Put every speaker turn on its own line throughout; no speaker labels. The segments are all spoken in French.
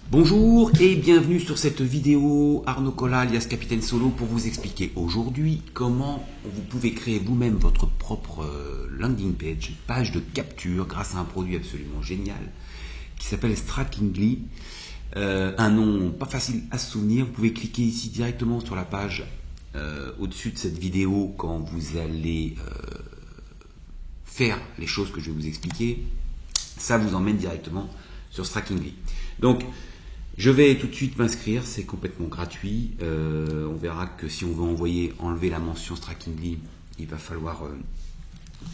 Bonjour et bienvenue sur cette vidéo Arnaud Colas alias Capitaine Solo pour vous expliquer aujourd'hui comment vous pouvez créer vous-même votre propre landing page, page de capture grâce à un produit absolument génial qui s'appelle Strikingly. Un nom pas facile à se souvenir. Vous pouvez cliquer ici directement sur la page au-dessus de cette vidéo quand vous allez faire les choses que je vais vous expliquer. Ça vous emmène directement sur Strikingly. Donc je vais tout de suite m'inscrire, c'est complètement gratuit. On verra que si on veut enlever la mention Strikingly, il va falloir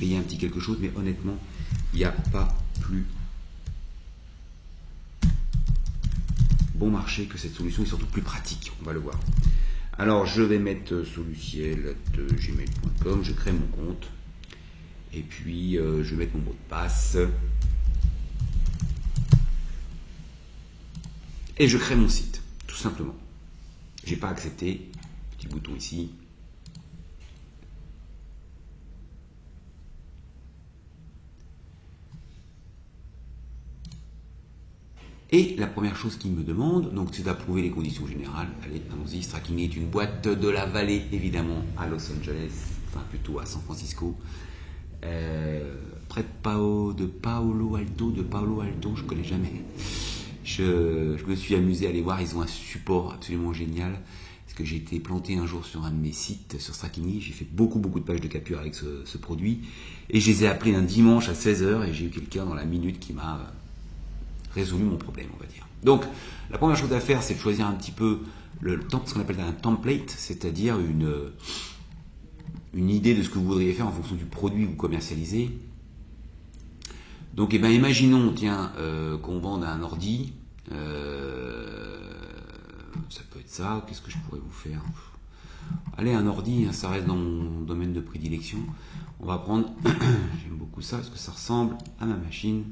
payer un petit quelque chose, mais honnêtement, il n'y a pas plus bon marché que cette solution et surtout plus pratique, on va le voir. Alors je vais mettre soluciel@gmail.com, je crée mon compte et puis je vais mettre mon mot de passe. Et je crée mon site, tout simplement. J'ai pas accepté, petit bouton ici. Et la première chose qu'il me demande, donc, c'est d'approuver les conditions générales. Allez, allons-y. Strikingly est une boîte de la vallée, évidemment, à Los Angeles, enfin plutôt à San Francisco. Près de Palo Alto, je connais jamais. Je me suis amusé à aller voir, ils ont un support absolument génial. Parce que j'ai été planté un jour sur un de mes sites sur Strikingly, j'ai fait beaucoup de pages de capture avec ce produit. Et je les ai appelés un dimanche à 16 h et j'ai eu quelqu'un dans la minute qui m'a résolu mon problème, on va dire. Donc, la première chose à faire, c'est de choisir un petit peu ce qu'on appelle un template, c'est-à-dire une idée de ce que vous voudriez faire en fonction du produit que vous commercialisez. Donc, imaginons, tiens, qu'on vende un ordi. Ça peut être ça. Qu'est-ce que je pourrais vous faire? Allez, un ordi, ça reste dans mon domaine de prédilection. On va prendre, j'aime beaucoup ça, parce que ça ressemble à ma machine.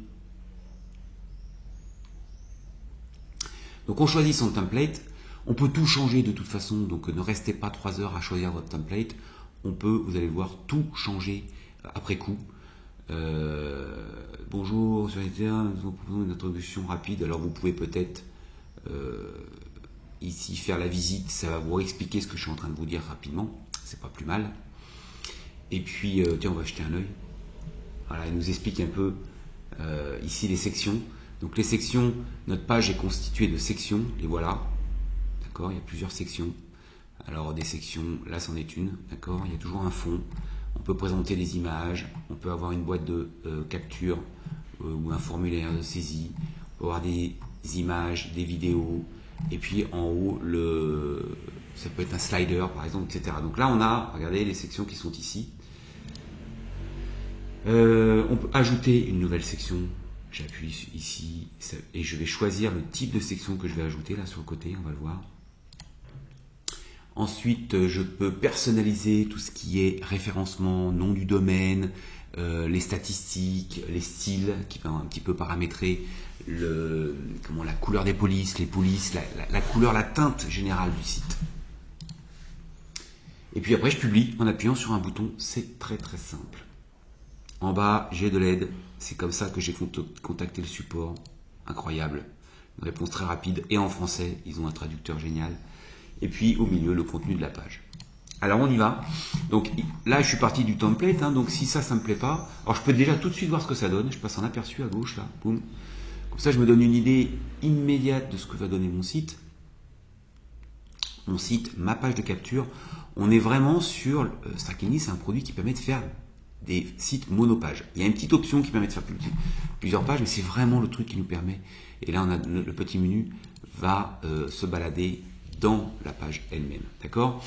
Donc, on choisit son template. On peut tout changer de toute façon, donc ne restez pas 3 heures à choisir votre template. On peut, vous allez voir, tout changer après coup. Bonjour, sur Ether, nous vous proposons une introduction rapide. Alors vous pouvez peut-être ici faire la visite, ça va vous expliquer ce que je suis en train de vous dire rapidement, c'est pas plus mal. Et puis, tiens, on va jeter un œil. Voilà, il nous explique un peu ici les sections. Donc les sections, notre page est constituée de sections, les voilà. D'accord, il y a plusieurs sections. Alors des sections, là c'en est une, d'accord, il y a toujours un fond. On peut présenter des images, on peut avoir une boîte de capture ou un formulaire de saisie, on peut avoir des images, des vidéos, et puis en haut, ça peut être un slider par exemple, etc. Donc là on a, regardez les sections qui sont ici. On peut ajouter une nouvelle section, j'appuie ici, et je vais choisir le type de section que je vais ajouter là sur le côté, on va le voir. Ensuite, je peux personnaliser tout ce qui est référencement, nom du domaine, les statistiques, les styles, qui vont un petit peu paramétrer la couleur des polices, les polices, la couleur, la teinte générale du site. Et puis après, je publie en appuyant sur un bouton. C'est très très simple. En bas, j'ai de l'aide. C'est comme ça que j'ai contacté le support. Incroyable. Une réponse très rapide et en français. Ils ont un traducteur génial. Et puis au milieu, le contenu de la page. Alors on y va. Donc là, je suis parti du template. Donc si ça me plaît pas, alors je peux déjà tout de suite voir ce que ça donne. Je passe en aperçu à gauche là. Boum. Comme ça, je me donne une idée immédiate de ce que va donner mon site. Mon site, ma page de capture. On est vraiment sur Strikingly, c'est un produit qui permet de faire des sites monopages. Il y a une petite option qui permet de faire plusieurs pages, mais c'est vraiment le truc qui nous permet. Et là, on a le petit menu va se balader dans la page elle-même, d'accord?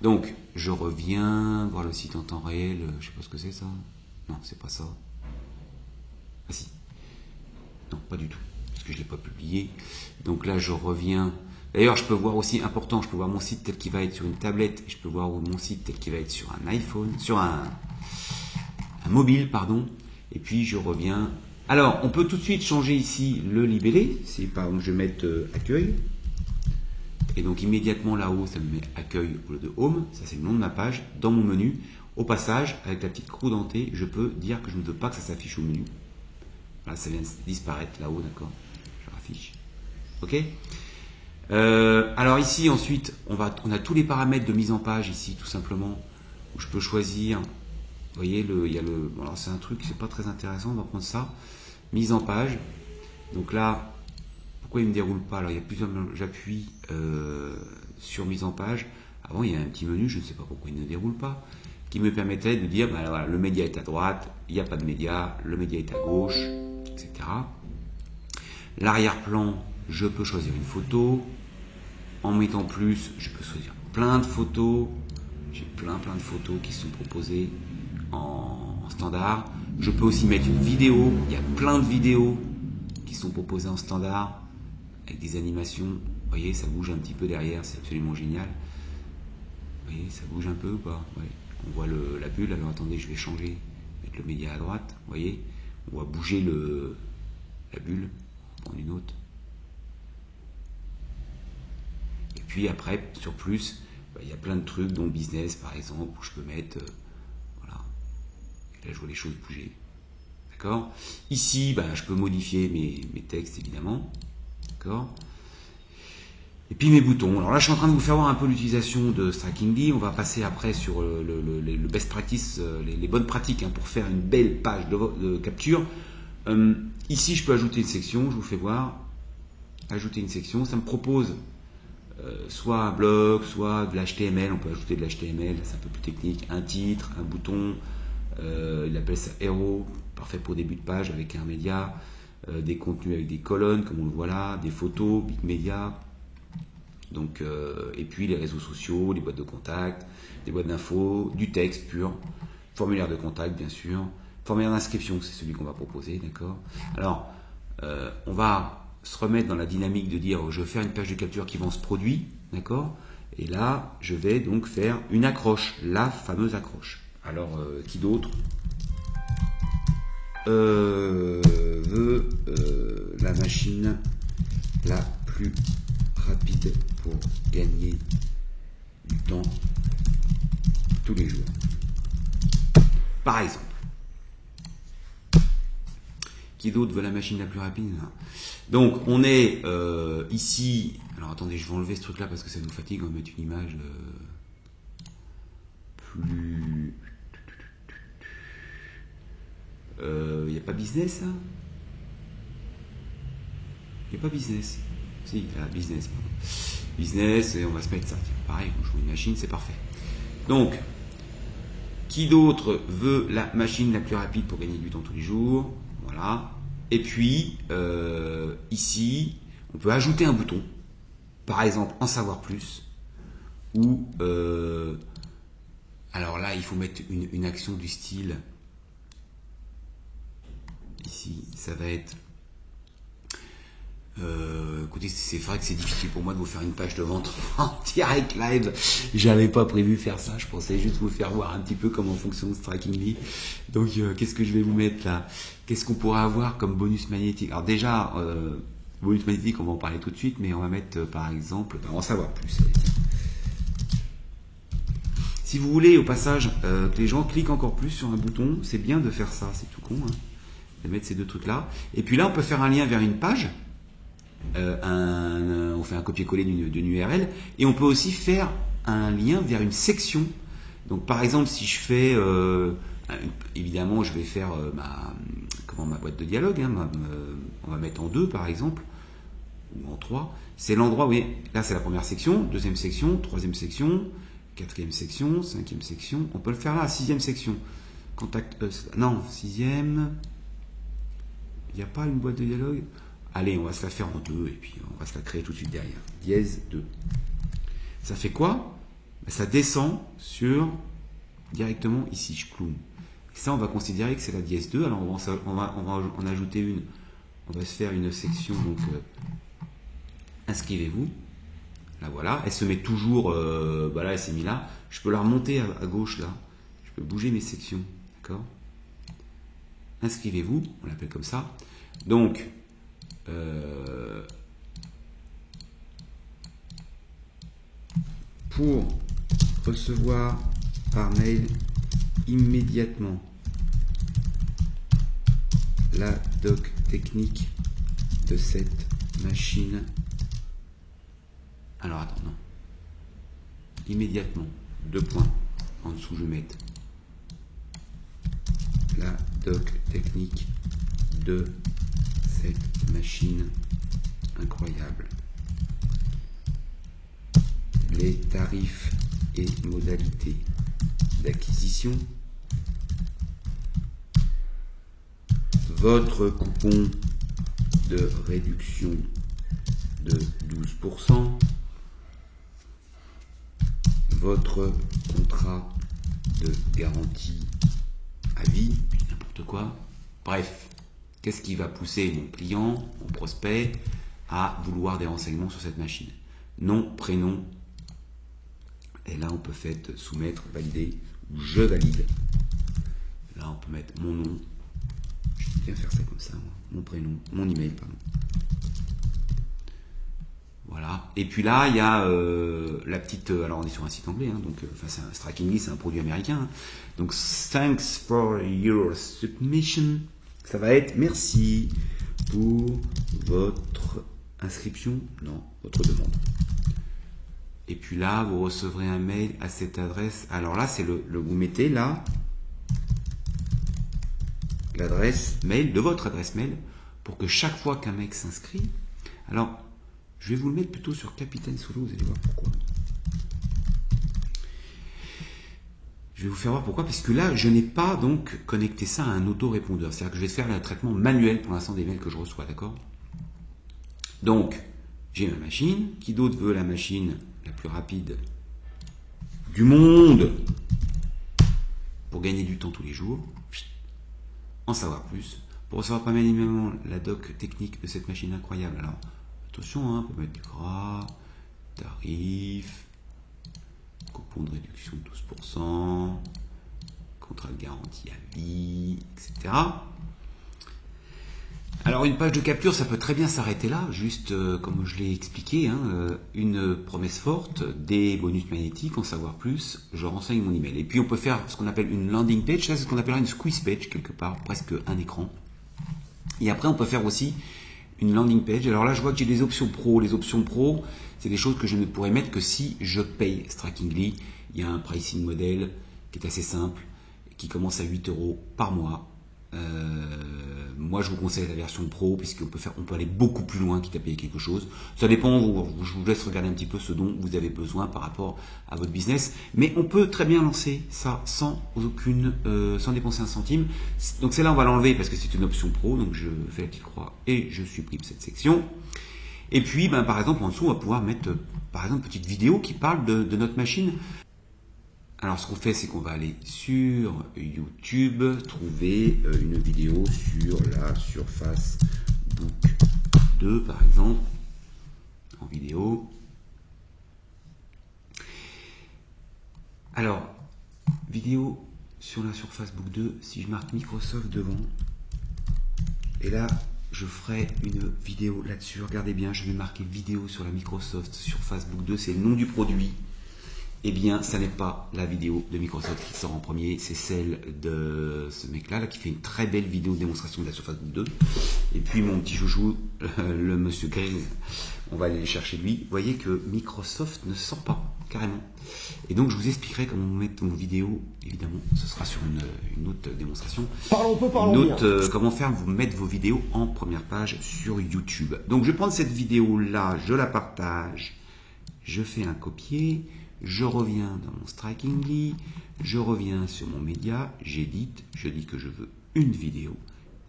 Donc, je reviens voir le site en temps réel, je sais pas ce que c'est ça. Non, c'est pas ça. Ah si. Non, pas du tout, parce que je l'ai pas publié. Donc là, je reviens. D'ailleurs, je peux voir aussi, important, je peux voir mon site tel qu'il va être sur une tablette, et je peux voir mon site tel qu'il va être sur un iPhone, sur un mobile, pardon. Et puis, je reviens. Alors, on peut tout de suite changer ici le libellé. Si par exemple, je vais mettre accueil. Et donc immédiatement là-haut, ça me met accueil au lieu de home, ça c'est le nom de ma page. Dans mon menu, au passage, avec la petite croix dentée, je peux dire que je ne veux pas que ça s'affiche au menu. Voilà, ça vient de disparaître là-haut, d'accord? Je raffiche. Ok. Alors ici ensuite, on a tous les paramètres de mise en page ici tout simplement où je peux choisir. Vous voyez, alors c'est un truc, c'est pas très intéressant, on va prendre ça. Mise en page. Donc là, pourquoi il ne me déroule pas? Alors il y a plusieurs, j'appuie sur mise en page. Avant il y a un petit menu, je ne sais pas pourquoi il ne déroule pas, qui me permettait de dire, ben, voilà, le média est à droite, il n'y a pas de média, le média est à gauche, etc. L'arrière-plan, je peux choisir une photo. En mettant plus, je peux choisir plein de photos. J'ai plein de photos qui sont proposées en standard. Je peux aussi mettre une vidéo. Il y a plein de vidéos qui sont proposées en standard avec des animations. Vous voyez, ça bouge un petit peu derrière, c'est absolument génial. Vous voyez, ça bouge un peu ou pas? Ouais. On voit la bulle. Alors attendez, je vais changer, mettre le média à droite. Vous voyez, on voit bouger la bulle. On va prendre une autre. Et puis après, sur plus, il y a plein de trucs, dont business par exemple, où je peux mettre, voilà. Et là, je vois les choses bouger. D'accord? Ici, je peux modifier mes textes, évidemment. D'accord? Et puis mes boutons. Alors là, je suis en train de vous faire voir un peu l'utilisation de Strikingly. On va passer après sur le best practice, les bonnes pratiques pour faire une belle page de capture. Ici, je peux ajouter une section. Je vous fais voir. Ajouter une section. Ça me propose soit un bloc, soit de l'HTML. On peut ajouter de l'HTML. C'est un peu plus technique. Un titre, un bouton. Il appelle ça Hero. Parfait pour début de page avec un média. Des contenus avec des colonnes, comme on le voit là. Des photos, big media. Donc, et puis les réseaux sociaux, les boîtes de contact, des boîtes d'infos, du texte pur, formulaire de contact bien sûr, formulaire d'inscription, c'est celui qu'on va proposer, d'accord. Alors, on va se remettre dans la dynamique de dire je vais faire une page de capture qui vend ce produit, d'accord. Et là, je vais donc faire une accroche, la fameuse accroche. Alors, qui d'autre veut la machine la plus rapide pour gagner du temps tous les jours, par exemple. Qui d'autre veut la machine la plus rapide? Donc on est ici. Alors attendez, je vais enlever ce truc là parce que ça nous fatigue. On va mettre une image plus. Il n'y a pas business là? Il n'y a pas business. Si, il y a business. Business, et on va se mettre ça. Tiens, pareil, on joue une machine, c'est parfait. Donc, qui d'autre veut la machine la plus rapide pour gagner du temps tous les jours? Voilà. Et puis, ici, on peut ajouter un bouton. Par exemple, en savoir plus. Ou, alors là, il faut mettre une action du style. Ici, ça va être... écoutez, c'est vrai que c'est difficile pour moi de vous faire une page de vente en direct live. J'avais pas prévu faire ça. Je pensais juste vous faire voir un petit peu comment fonctionne Strikingly. Donc, qu'est-ce que je vais vous mettre là? Qu'est-ce qu'on pourrait avoir comme bonus magnétique? Alors déjà, bonus magnétique, on va en parler tout de suite, mais on va mettre par exemple, en savoir plus. Si vous voulez, au passage, que les gens cliquent encore plus sur un bouton, c'est bien de faire ça. C'est tout con, de mettre ces deux trucs là. Et puis là, on peut faire un lien vers une page. On fait un copier-coller d'une URL et on peut aussi faire un lien vers une section. Donc par exemple, si je fais évidemment je vais faire ma boîte de dialogue, on va mettre en 2 par exemple ou en 3. C'est l'endroit, vous voyez, là c'est la première section, deuxième section, troisième section, quatrième section, cinquième section. On peut le faire là, sixième section. Contact non, sixième. Il n'y a pas une boîte de dialogue. Allez, on va se la faire en 2 et puis on va se la créer tout de suite derrière. Dièse 2. Ça fait quoi? Ça descend sur directement ici, je clown. Et ça, on va considérer que c'est la dièse 2. Alors on va en ajouter une. On va se faire une section, donc inscrivez-vous. Là voilà, elle se met toujours, là elle s'est mise là. Je peux la remonter à gauche là. Je peux bouger mes sections, d'accord? Inscrivez-vous, on l'appelle comme ça. Donc pour recevoir par mail immédiatement la doc technique de cette machine Alors attends, non. Immédiatement, 2 points. En dessous, je vais mettre la doc technique de cette machine incroyable. Les tarifs et modalités d'acquisition. Votre coupon de réduction de 12%. Votre contrat de garantie à vie, n'importe quoi. Bref, qu'est-ce qui va pousser mon client, mon prospect, à vouloir des renseignements sur cette machine? Nom, prénom. Et là, on peut faire soumettre, valider, ou je valide. Là, on peut mettre mon nom. Je vais bien faire ça comme ça, moi. Mon prénom, mon email, pardon. Voilà. Et puis là, il y a la petite. Alors, on est sur un site anglais, hein, donc, Strikingly, c'est un produit américain. Hein. Donc, thanks for your submission. Ça va être merci pour votre inscription dans votre demande. Et puis là, vous recevrez un mail à cette adresse. Alors là, c'est vous mettez là l'adresse mail de votre adresse mail pour que chaque fois qu'un mec s'inscrit. Alors, je vais vous le mettre plutôt sur Capitaine Solo, vous allez voir pourquoi. Je vais vous faire voir pourquoi, parce que là, je n'ai pas donc connecté ça à un autorépondeur. C'est-à-dire que je vais faire un traitement manuel pour l'instant des mails que je reçois, d'accord? Donc, j'ai ma machine. Qui d'autre veut la machine la plus rapide du monde pour gagner du temps tous les jours? En savoir plus. Pour savoir pas minimum la doc technique de cette machine incroyable. Alors, attention, hein, on peut mettre du gras, tarif, coupon de réduction de 12%, contrat de garantie à vie, etc. Alors une page de capture, ça peut très bien s'arrêter là, juste comme je l'ai expliqué, hein, une promesse forte, des bonus magnétiques, en savoir plus, je renseigne mon email. Et puis on peut faire ce qu'on appelle une landing page, ça c'est ce qu'on appellera une squeeze page quelque part, presque un écran. Et après on peut faire aussi une landing page. Alors là je vois que j'ai des options pro. Les options pro, c'est des choses que je ne pourrais mettre que si je paye Strikingly. Il y a un pricing model qui est assez simple, qui commence à 8 € par mois. Moi je vous conseille la version pro puisqu'on peut aller beaucoup plus loin quitte à payer quelque chose. Ça dépend, je vous laisse regarder un petit peu ce dont vous avez besoin par rapport à votre business, mais on peut très bien lancer ça sans dépenser un centime. Donc celle-là on va l'enlever parce que c'est une option pro, donc je fais la petite croix et je supprime cette section. Et puis par exemple en dessous on va pouvoir mettre par exemple une petite vidéo qui parle de notre machine. Alors ce qu'on fait, c'est qu'on va aller sur YouTube, trouver une vidéo sur la Surface Book 2 par exemple, en vidéo. Alors, vidéo sur la Surface Book 2, si je marque Microsoft devant, et là je ferai une vidéo là-dessus, regardez bien, je vais marquer vidéo sur la Microsoft Surface Book 2, c'est le nom du produit. Eh bien, ça n'est pas la vidéo de Microsoft qui sort en premier, c'est celle de ce mec-là qui fait une très belle vidéo de démonstration de la Surface Book 2. Et puis mon petit chouchou, le monsieur Grise, on va aller chercher lui. Vous voyez que Microsoft ne sort pas, carrément. Et donc, je vous expliquerai comment mettre vos vidéos, évidemment, ce sera sur une autre démonstration. Comment faire, vous mettre vos vidéos en première page sur YouTube. Donc, je vais prendre cette vidéo-là, je la partage, je fais un copier. Je reviens dans mon Strikingly, je reviens sur mon média, j'édite, je dis que je veux une vidéo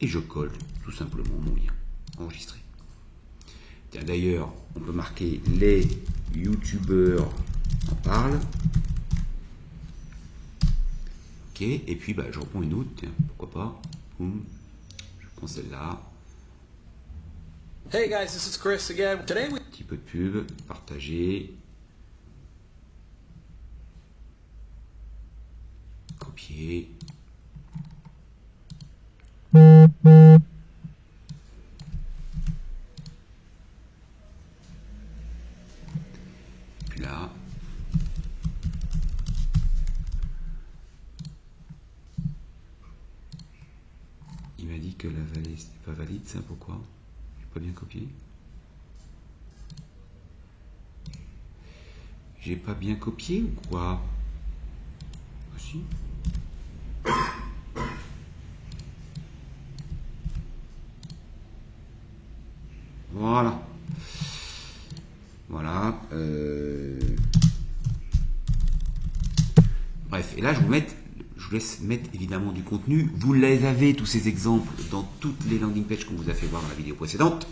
et je colle tout simplement mon lien enregistré. Tiens, d'ailleurs, on peut marquer les youtubeurs en parlent. Ok, et puis je reprends une autre, tiens, pourquoi pas. Boum. Je prends celle-là.
Hey guys, this is Chris again. Today we...
Un petit peu de pub, partager. Copier. Puis là. Il m'a dit que la vallée c'était pas valide, ça pourquoi? J'ai pas bien copié. J'ai pas bien copié ou quoi? Ah, si. Voilà. Voilà. Bref, et là je vous laisse mettre évidemment du contenu. Vous les avez tous ces exemples dans toutes les landing pages qu'on vous a fait voir dans la vidéo précédente.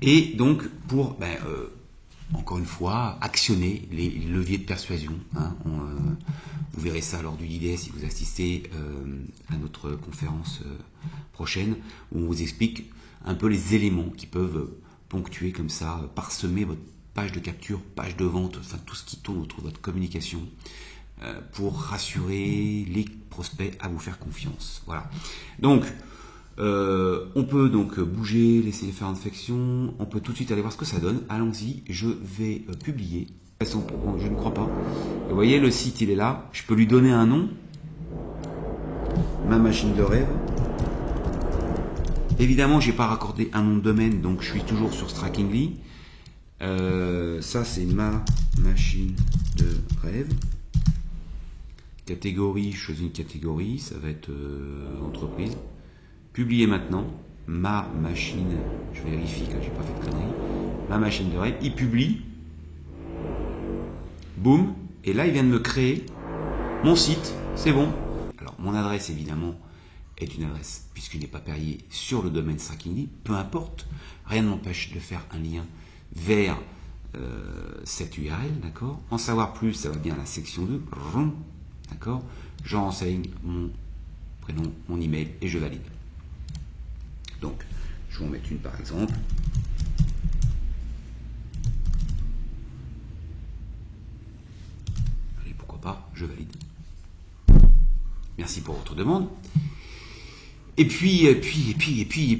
Et donc pour encore une fois actionner les leviers de persuasion. Hein, vous verrez ça lors du DD si vous assistez à notre conférence prochaine où on vous explique un peu les éléments qui peuvent ponctuer comme ça, parsemer votre page de capture, page de vente, enfin tout ce qui tourne autour de votre communication pour rassurer les prospects à vous faire confiance. Voilà. Donc, on peut donc bouger, laisser les faire infection, on peut tout de suite aller voir ce que ça donne. Allons-y, je vais publier. De toute façon, je ne crois pas. Et vous voyez, le site, il est là. Je peux lui donner un nom. Ma machine de rêve. Évidemment, j'ai pas raccordé un nom de domaine, donc je suis toujours sur Strikingly. Ça, c'est ma machine de rêve. Catégorie, je choisis une catégorie, ça va être entreprise. Publier maintenant. Ma machine, je vérifie que j'ai pas fait de conneries. Ma machine de rêve, il publie. Boum. Et là, il vient de me créer mon site. C'est bon. Alors, mon adresse, évidemment, est une adresse, puisqu'il n'est pas payé sur le domaine Strikingly. Peu importe. Rien ne m'empêche de faire un lien vers cette URL. D'accord. En savoir plus, ça va bien à la section 2. D'accord. Je renseigne mon prénom, mon email et je valide. Donc, je vais en mettre une par exemple. Allez, pourquoi pas, je valide. Merci pour votre demande. Et puis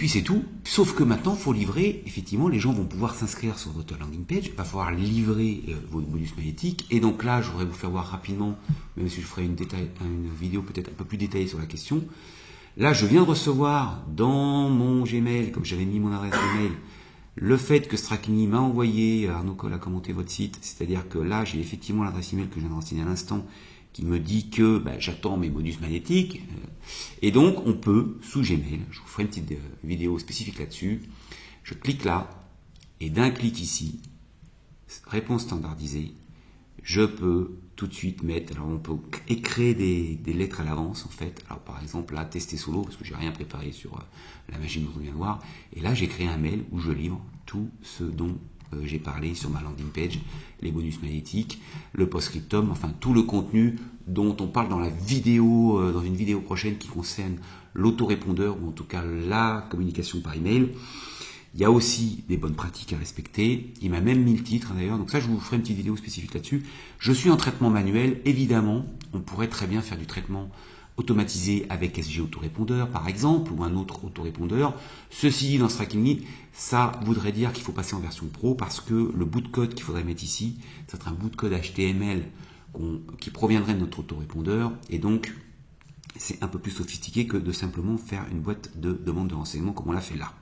c'est tout. Sauf que maintenant, il faut livrer. Effectivement, les gens vont pouvoir s'inscrire sur votre landing page. Il va falloir livrer votre bonus magnétique. Et donc là, je voudrais vous faire voir rapidement, même si je ferai une vidéo peut-être un peu plus détaillée sur la question. Là, je viens de recevoir dans mon Gmail, comme j'avais mis mon adresse Gmail, le fait que Strikingly m'a envoyé, Arnaud Coll a commenté votre site, c'est-à-dire que là, j'ai effectivement l'adresse email que je viens de renseigner à l'instant, qui me dit que j'attends mes bonus magnétiques. Et donc, on peut, sous Gmail, je vous ferai une petite vidéo spécifique là-dessus, je clique là, et d'un clic ici, réponse standardisée, je peux tout de suite mettre, alors on peut écrire des lettres à l'avance en fait, alors par exemple là, tester solo, parce que j'ai rien préparé sur la machine dont on vient de voir, et là j'ai créé un mail où je livre tout ce dont j'ai parlé sur ma landing page, les bonus magnétiques, le post-scriptum, enfin tout le contenu dont on parle dans la vidéo, dans une vidéo prochaine qui concerne l'autorépondeur, ou en tout cas la communication par email. Il y a aussi des bonnes pratiques à respecter. Il m'a même mis le titre d'ailleurs, donc ça je vous ferai une petite vidéo spécifique là-dessus. Je suis en traitement manuel, évidemment, on pourrait très bien faire du traitement automatisé avec SG autorépondeur par exemple, ou un autre autorépondeur. Ceci dit, dans Strikingly, ça voudrait dire qu'il faut passer en version pro parce que le bout de code qu'il faudrait mettre ici, ça serait un bout de code HTML qui proviendrait de notre autorépondeur, et donc c'est un peu plus sophistiqué que de simplement faire une boîte de demande de renseignement comme on l'a fait là.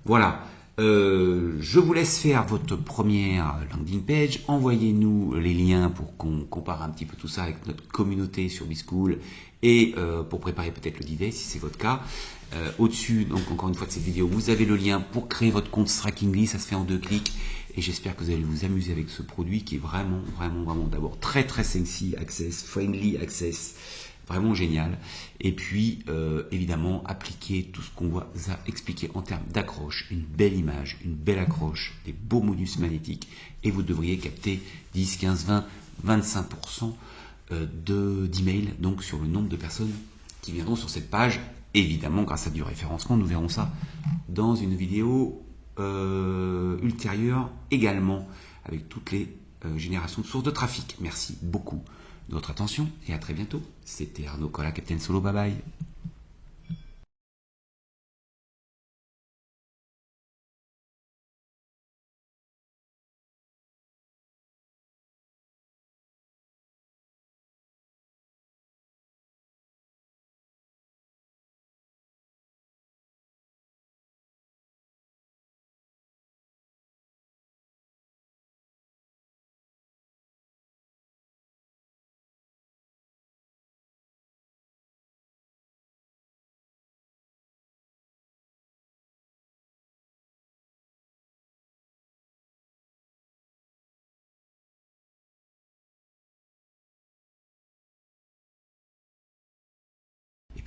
Voilà, je vous laisse faire votre première landing page, envoyez-nous les liens pour qu'on compare un petit peu tout ça avec notre communauté sur B-School et pour préparer peut-être le D-Day si c'est votre cas. Au-dessus, donc encore une fois de cette vidéo, vous avez le lien pour créer votre compte Strikingly, ça se fait en 2 clics et j'espère que vous allez vous amuser avec ce produit qui est vraiment d'abord très sexy access, friendly access, vraiment génial. Et puis, évidemment, appliquer tout ce qu'on vous a expliqué en termes d'accroche, une belle image, une belle accroche, des beaux bonus magnétiques, et vous devriez capter 10, 15, 20, 25% d'emails, donc sur le nombre de personnes qui viendront sur cette page, évidemment grâce à du référencement. Nous verrons ça dans une vidéo ultérieure également, avec toutes les générations de sources de trafic. Merci beaucoup de votre attention et à très bientôt. C'était Arnaud Coll, Captain Solo, bye bye.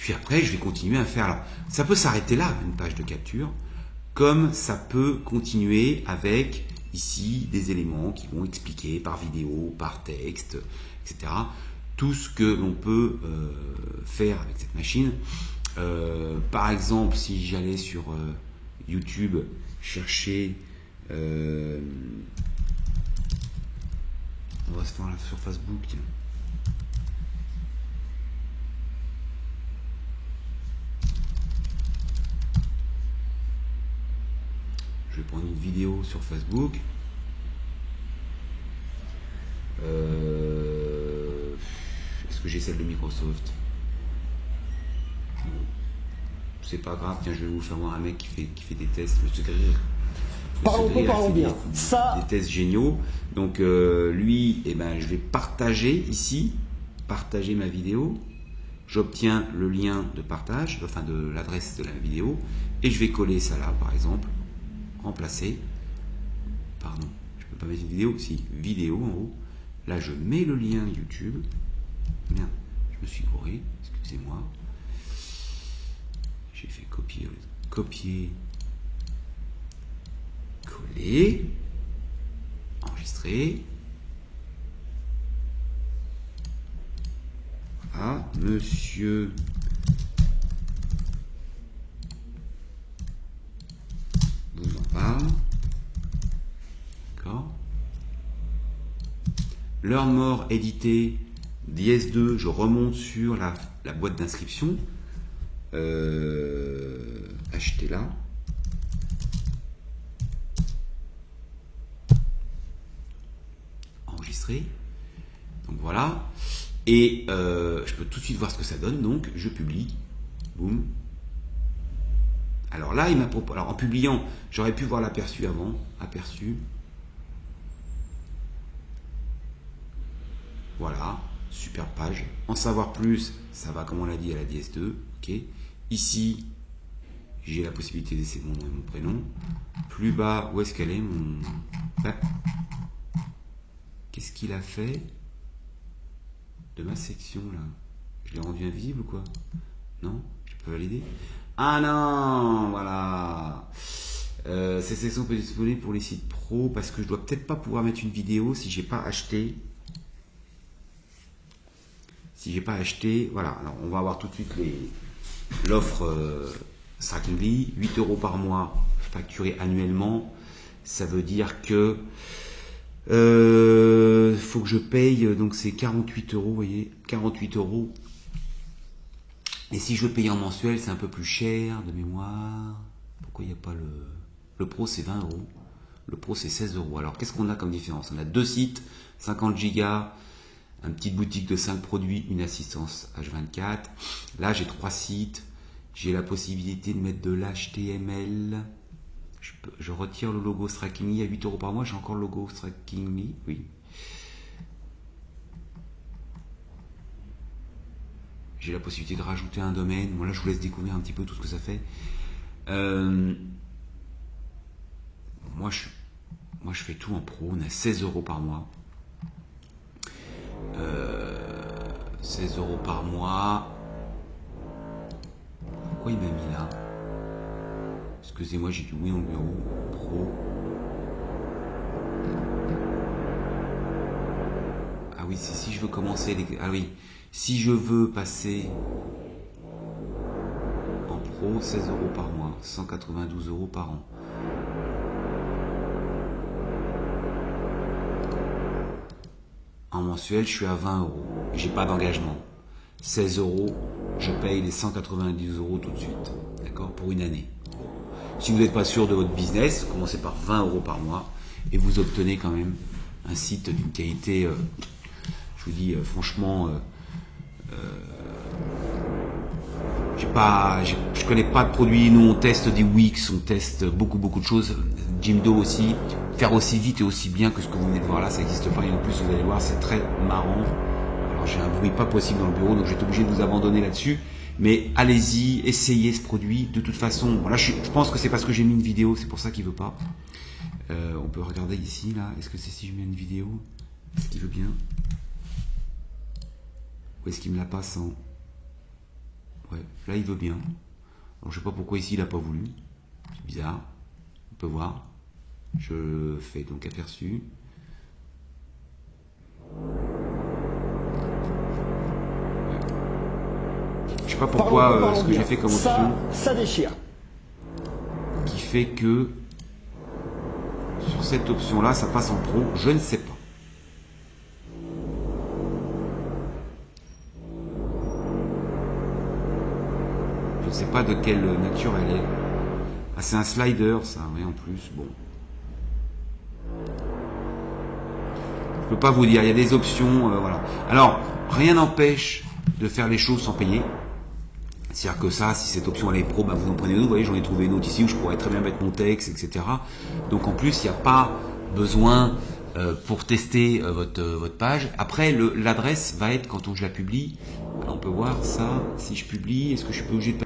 Puis après, je vais continuer à faire. Alors, ça peut s'arrêter là, une page de capture, comme ça peut continuer avec ici des éléments qui vont expliquer par vidéo, par texte, etc. Tout ce que l'on peut faire avec cette machine. Par exemple, si j'allais sur YouTube chercher, on va se faire là sur Facebook, tiens. Je vais prendre une vidéo sur Facebook. Est-ce que j'ai celle de Microsoft? C'est pas grave, tiens, je vais vous faire voir un mec qui fait des tests.
Parlons bien.
Des tests géniaux. Donc lui, eh ben, je vais partager ici, partager ma vidéo. J'obtiens le lien de partage, enfin de l'adresse de la vidéo, et je vais coller ça là, par exemple. Remplacer. Pardon, je peux pas mettre une vidéo? Si, vidéo en haut. Là, je mets le lien YouTube. Merde, je me suis gouré, excusez-moi. J'ai fait copier, coller, enregistrer. Voilà, monsieur vous en parle. D'accord. L'heure de mort édité, dièse 2, je remonte sur la boîte d'inscription. Acheter là. Enregistrer. Donc voilà. Et je peux tout de suite voir ce que ça donne. Donc je publie. Boum. Alors là, il m'a proposé. Alors en publiant, j'aurais pu voir l'aperçu avant. Aperçu. Voilà. Super page. En savoir plus, ça va, comme on l'a dit, à la dièse 2. Ok. Ici, j'ai la possibilité de laisser mon nom et mon prénom. Plus bas, où est-ce qu'elle est, mon... Ah. Qu'est-ce qu'il a fait de ma section, là? Je l'ai rendu invisible ou quoi? Non? Je peux valider? Ah non! Voilà! Cette section peut être disponible pour les sites pro, parce que je dois peut-être pas pouvoir mettre une vidéo si j'ai pas acheté. Si j'ai pas acheté, voilà. Alors, on va avoir tout de suite l'offre Strikingly, 8 € par mois facturé annuellement. Ça veut dire que faut que je paye, donc c'est 48 €, vous voyez, 48 €. Et si je veux payer en mensuel, c'est un peu plus cher de mémoire. Pourquoi il n'y a pas le pro, c'est 20 €. Le pro, c'est 16 €. Alors, qu'est-ce qu'on a comme différence? On a deux sites, 50 gigas, une petite boutique de 5 produits, une assistance H24. Là, j'ai 3 sites. J'ai la possibilité de mettre de l'HTML. Je retire le logo Strikingly à 8 € par mois. J'ai encore le logo Strikingly. Oui. J'ai la possibilité de rajouter un domaine. Bon, là, je vous laisse découvrir un petit peu tout ce que ça fait. Moi, je fais tout en pro. On a 16 € par mois. 16 € par mois. Pourquoi il m'a mis là? Excusez-moi, j'ai dit oui dans le bureau. Pro. Ah oui, si je veux commencer les... Ah oui, si je veux passer en pro, 16 € par mois, 192 € par an. En mensuel, je suis à 20 €. J'ai pas d'engagement. 16 €, je paye les 190 € tout de suite. D'accord? Pour une année. Si vous n'êtes pas sûr de votre business, commencez par 20 € par mois et vous obtenez quand même un site d'une qualité, je vous dis franchement, je connais pas de produits. Nous on teste des Wix, on teste beaucoup de choses. Jimdo aussi. Faire aussi vite et aussi bien que ce que vous venez de voir là, ça n'existe pas. Et en plus, vous allez voir, c'est très marrant. Alors j'ai un bruit pas possible dans le bureau, donc je vais être obligé de vous abandonner là-dessus. Mais allez-y, essayez ce produit. De toute façon, voilà, je pense que c'est parce que j'ai mis une vidéo, c'est pour ça qu'il veut pas. On peut regarder ici, là. Est-ce que c'est si je mets une vidéo? Est-ce qu'il veut bien? Ou est-ce qu'il me la passe en... Ouais, là il veut bien. Alors je sais pas pourquoi ici il a pas voulu. C'est bizarre. On peut voir. Je fais donc aperçu. Je sais pas pourquoi ce que j'ai fait comme option.
Ça déchire.
Qui fait que sur cette option là ça passe en pro, je ne sais pas. Je ne sais pas de quelle nature elle est. Ah, c'est un slider ça, oui en plus, bon. Je peux pas vous dire, il y a des options, voilà. Alors, rien n'empêche de faire les choses sans payer. C'est-à-dire que ça, si cette option elle est pro, bah vous en prenez une autre. Vous voyez, j'en ai trouvé une autre ici où je pourrais très bien mettre mon texte, etc. Donc en plus, il n'y a pas besoin pour tester votre page. Après, l'adresse va être quand je la publie. Alors, on peut voir ça. Si je publie, est-ce que je suis obligé de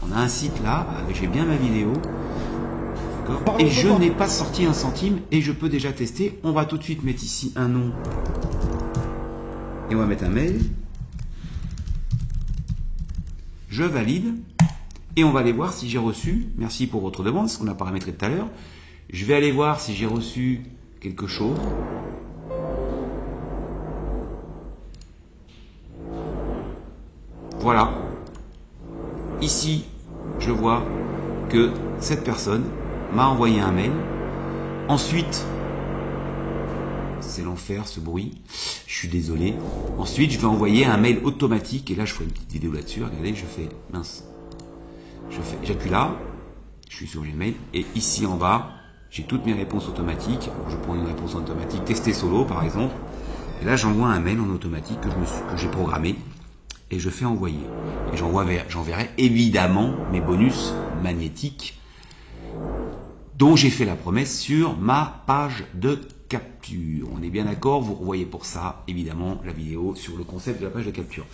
on a un site là, j'ai bien ma vidéo, et je n'ai pas sorti un centime, et je peux déjà tester. On va tout de suite mettre ici un nom, et on va mettre un mail. Je valide, et on va aller voir si j'ai reçu, merci pour votre demande, ce qu'on a paramétré tout à l'heure. Je vais aller voir si j'ai reçu quelque chose. Voilà. Ici, je vois que cette personne m'a envoyé un mail. Ensuite, c'est l'enfer ce bruit, je suis désolé. Ensuite, je vais envoyer un mail automatique, et là je ferai une petite vidéo là-dessus. Regardez, je fais, mince, j'appuie là, je suis sur Gmail, et ici en bas, j'ai toutes mes réponses automatiques. Je prends une réponse automatique, tester solo par exemple, et là j'envoie un mail en automatique que j'ai programmé. Et je fais envoyer. Et j'enverrai évidemment mes bonus magnétiques dont j'ai fait la promesse sur ma page de capture. On est bien d'accord, vous revoyez pour ça évidemment la vidéo sur le concept de la page de capture.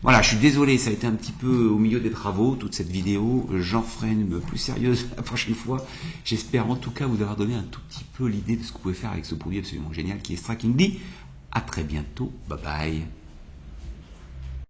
Voilà, je suis désolé, ça a été un petit peu au milieu des travaux, toute cette vidéo. J'en ferai une plus sérieuse la prochaine fois. J'espère en tout cas vous avoir donné un tout petit peu l'idée de ce que vous pouvez faire avec ce produit absolument génial qui est StrackingD. À très bientôt, bye bye.